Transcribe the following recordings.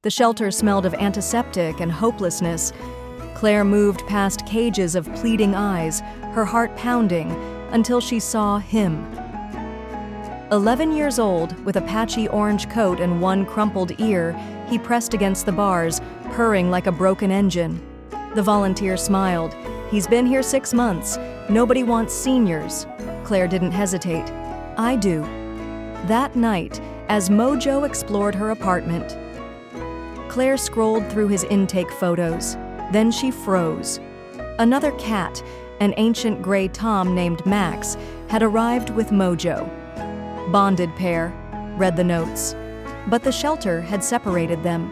The shelter smelled of antiseptic and hopelessness. Claire moved past cages of pleading eyes, her heart pounding, until she saw him. 11 years old, with a patchy orange coat and one crumpled ear, he pressed against the bars, purring like a broken engine. The volunteer smiled. "He's been here 6 months. Nobody wants seniors." Claire didn't hesitate. "I do." That night, as Mojo explored her apartment, Claire scrolled through his intake photos. Then she froze. Another cat, an ancient gray tom named Max, had arrived with Mojo. "Bonded pair," read the notes. But the shelter had separated them.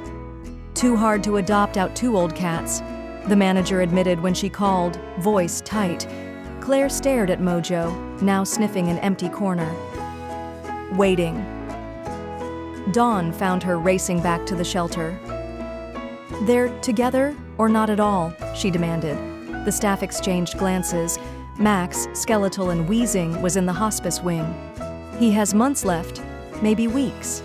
"Too hard to adopt out 2 old cats," the manager admitted when she called, voice tight. Claire stared at Mojo, now sniffing an empty corner. Waiting. Dawn found her racing back to the shelter. "They're together or not at all?" she demanded. The staff exchanged glances. Max, skeletal and wheezing, was in the hospice wing. "He has months left, maybe weeks."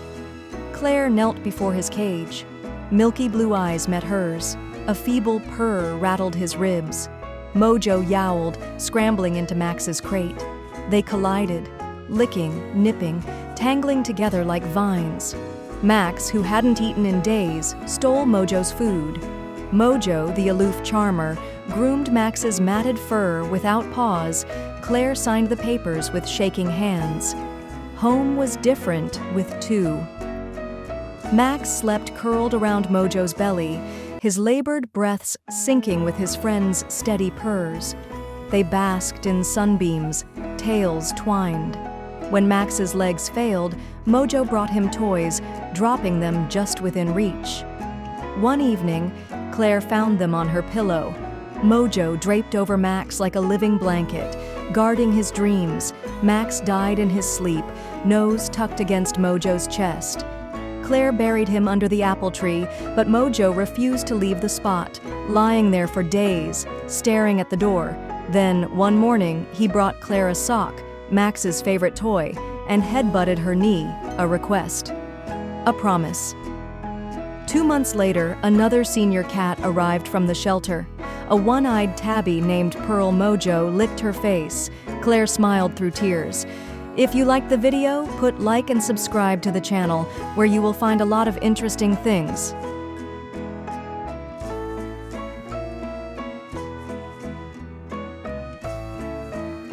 Claire knelt before his cage. Milky blue eyes met hers. A feeble purr rattled his ribs. Mojo yowled, scrambling into Max's crate. They collided, licking, nipping, tangling together like vines. Max, who hadn't eaten in days, stole Mojo's food. Mojo, the aloof charmer, groomed Max's matted fur without pause. Claire signed the papers with shaking hands. Home was different with 2. Max slept curled around Mojo's belly, his labored breaths syncing with his friend's steady purrs. They basked in sunbeams, tails twined. When Max's legs failed, Mojo brought him toys, dropping them just within reach. One evening, Claire found them on her pillow. Mojo draped over Max like a living blanket, guarding his dreams. Max died in his sleep, nose tucked against Mojo's chest. Claire buried him under the apple tree, but Mojo refused to leave the spot, lying there for days, staring at the door. Then, one morning, he brought Claire a sock, Max's favorite toy, and headbutted her knee, a request. A promise. 2 months later, another senior cat arrived from the shelter. A one-eyed tabby named Pearl Mojo licked her face. Claire smiled through tears. If you liked the video, put like and subscribe to the channel, where you will find a lot of interesting things.